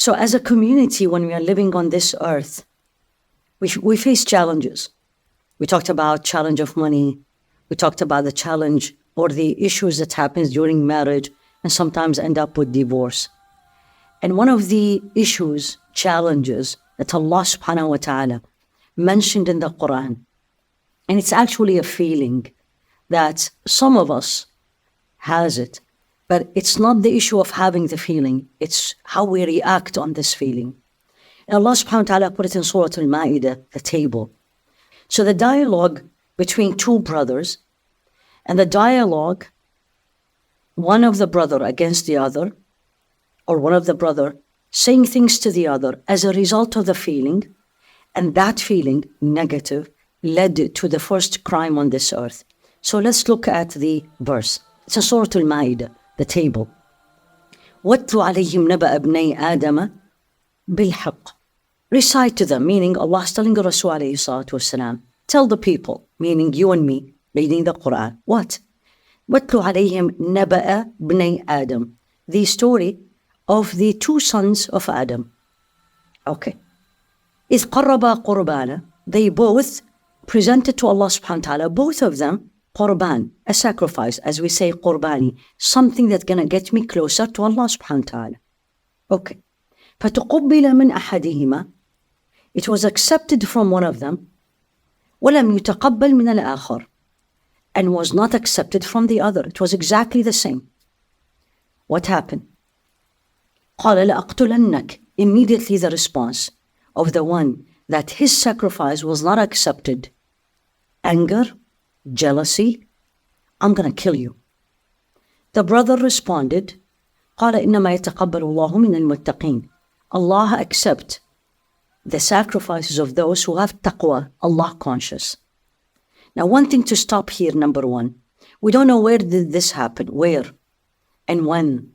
So as a community, when we are living on this earth, we face challenges. We talked about challenge of money. We talked about the challenge or the issues that happens during marriage and sometimes end up with divorce. And one of the issues, challenges that Allah subhanahu wa ta'ala mentioned in the Qur'an, and it's actually a feeling that some of us has it, but it's not the issue of having the feeling, it's how we react on this feeling. And Allah subhanahu wa ta'ala put it in Surah Al-Ma'idah, the table. So the dialogue between two brothers, and the dialogue, one of the brother against the other, or one of the brother saying things to the other as a result of the feeling, and that feeling, negative, led to the first crime on this earth. So let's look at the verse. It's in Surah Al-Ma'idah, the table. وَاتْلُ عَلَيْهِمْ نَبَأَ ابْنَيْ آدَمَ بِالْحَقِّ. Recite to them, meaning Allah is telling Rasul alayhi salatu wasalam, tell the people, meaning you and me, reading the Qur'an, what? وَاتْلُ عَلَيْهِمْ نَبَأَ ابْنَيْ آدَمَ. The story of the two sons of Adam. Okay. إِذْ قَرَّبَا قُرْبَانًا. They both presented to Allah subhanahu wa ta'ala, both of them, qurban, a sacrifice, as we say qurbani, something that's going to get me closer to Allah subhanahu wa ta'ala. Okay. فَتُقُبِّلَ مِنْ أَحَدِهِمَا. It was accepted from one of them. وَلَمْ يُتَقَبَّلْ مِنَ الْآخَرِ. And was not accepted from the other. It was exactly the same. What happened? قَالَ لَأَقْتُلَنَّكَ. Immediately the response of the one that his sacrifice was not accepted. Anger, jealousy, I'm going to kill you. The brother responded, قَالَ إِنَّمَا يَتَقَبَّلُ اللَّهُ مِنَ الْمُتَّقِينَ. Allah accept the sacrifices of those who have taqwa, Allah conscious. Now, one thing to stop here, number one, we don't know where did this happen, where and when,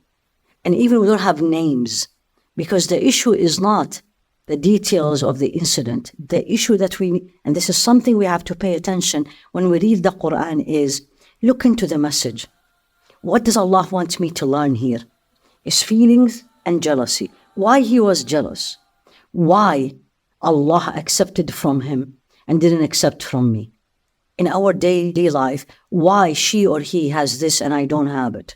and even we don't have names, because the issue is not the details of the incident. The issue that and this is something we have to pay attention when we read the Qur'an, is look into the message. What does Allah want me to learn here? His feelings and jealousy. Why he was jealous? Why Allah accepted from him and didn't accept from me? In our daily life, why she or he has this and I don't have it?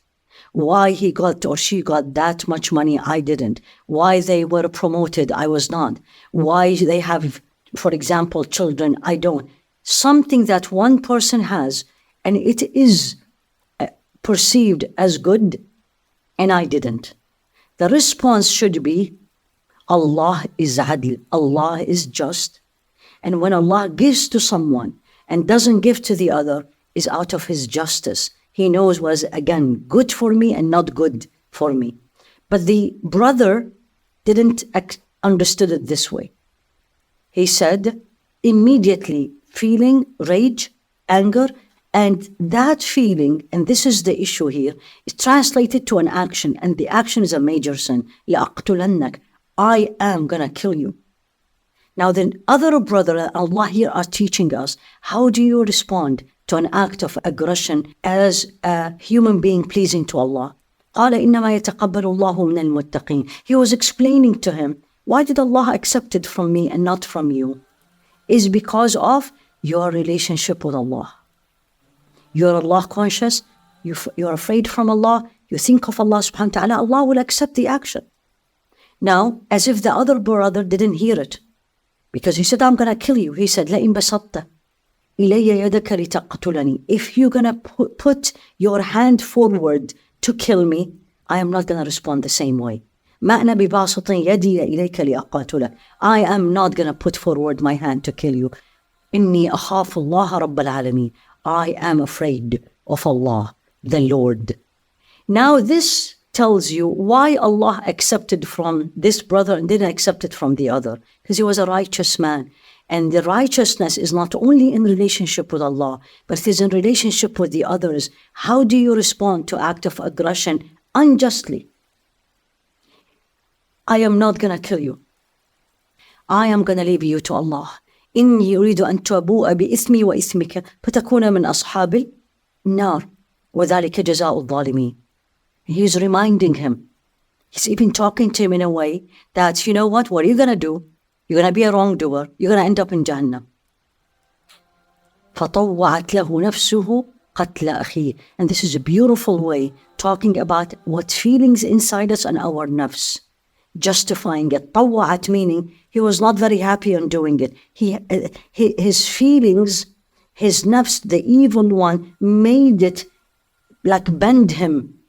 Why he got or she got that much money, I didn't? Why they were promoted, I was not? Why they have, for example, children, I don't? Something that one person has and it is perceived as good and I didn't. The response should be, Allah is adil, Allah is just. And when Allah gives to someone and doesn't give to the other, is out of his justice. He knows was, again, good for me and not good for me. But the brother didn't understood it this way. He said, immediately feeling rage, anger, and that feeling, and this is the issue here, is translated to an action, and the action is a major sin. لَأَقْتُلَنَّكَ. I am going to kill you. Now the other brother, Allah here are teaching us, how do you respond to an act of aggression as a human being pleasing to Allah? قَالَ إِنَّمَا يَتَقَبَّلُ اللَّهُ مِنَ الْمُتَّقِينَ. He was explaining to him, why did Allah accept it from me and not from you? Is because of your relationship with Allah. You're Allah conscious, you're afraid from Allah, you think of Allah subhanahu wa ta'ala, Allah will accept the action. Now, as if the other brother didn't hear it, because he said, I'm going to kill you. He said, لَإِن بَسَطْتَ إِلَيَّ يَدَكَ لِتَقْتُلَنِي. If you're going to put your hand forward to kill me, I am not going to respond the same way. مَا أَنَا بِبَاسِطٍ يَدِي إِلَيْكَ لِأَقَاتُلَكَ. I am not going to put forward my hand to kill you. إِنِّي أَخَافُ اللَّهَ رَبَّ الْعَالَمِينَ. I am afraid of Allah, the Lord. Now this tells you why Allah accepted from this brother and didn't accept it from the other. Because he was a righteous man. And the righteousness is not only in relationship with Allah, but it is in relationship with the others. How do you respond to act of aggression unjustly? I am not going to kill you. I am going to leave you to Allah. إِنِّي يُرِيدُ أَن تُبُوءَ بِإِثْمِي وَإِثْمِكَ فَتَكُونَ مِنْ أَصْحَابِ النَّارِ وَذَلِكَ جَزَاءُ الظَّالِمِينَ. He is reminding him He's even talking to him in a way that, you know what are you going to do? You're going to be a wrongdoer. You're going to end up in Jahannam. فَطَوَّعَتْ لَهُ نَفْسُهُ قَتْلَ أَخِيهِ. And this is a beautiful way talking about what feelings inside us and our nafs, justifying it. طَوَّعَتْ meaning he was not very happy on doing it. His feelings, his nafs, the evil one, made it like bend him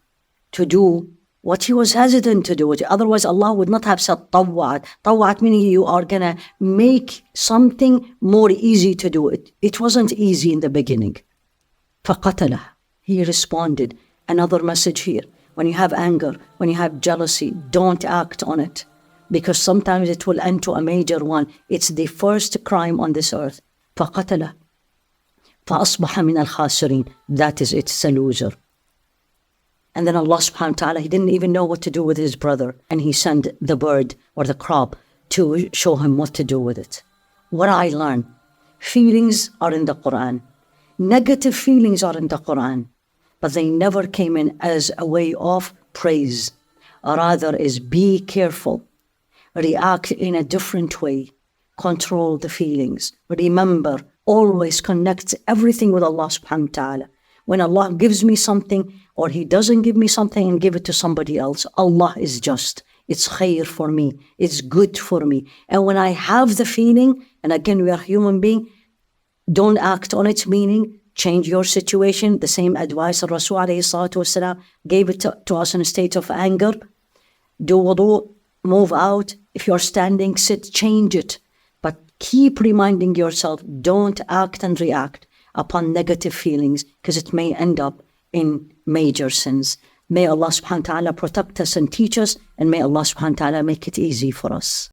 to do what he was hesitant to do. Otherwise, Allah would not have said طَوَّعَتْ. طَوَّعَتْ meaning you are going to make something more easy to do. It wasn't easy in the beginning. فَقَتَلَهُ. He responded. Another message here. When you have anger, when you have jealousy, don't act on it, because sometimes it will end to a major one. It's the first crime on this earth. فَقَتَلَهُ فَأَصْبَحَ مِنَ الْخَاسِرِينَ. That is, it's a loser. And then Allah subhanahu wa ta'ala, he didn't even know what to do with his brother. And he sent the bird or the crop to show him what to do with it. What I learned, feelings are in the Qur'an. Negative feelings are in the Qur'an. But they never came in as a way of praise. Rather is be careful. React in a different way. Control the feelings. Remember, always connect everything with Allah subhanahu wa ta'ala. When Allah gives me something, or He doesn't give me something and give it to somebody else, Allah is just. It's khair for me. It's good for me. And when I have the feeling, and again, we are human beings, don't act on it, meaning change your situation. The same advice Rasul alayhi salatu wasalam gave it to us in a state of anger. Do wudu, move out. If you're standing, sit, change it. But keep reminding yourself, don't act and react upon negative feelings, because it may end up in major sins. May Allah subhanahu wa ta'ala protect us and teach us, and may Allah subhanahu wa ta'ala make it easy for us.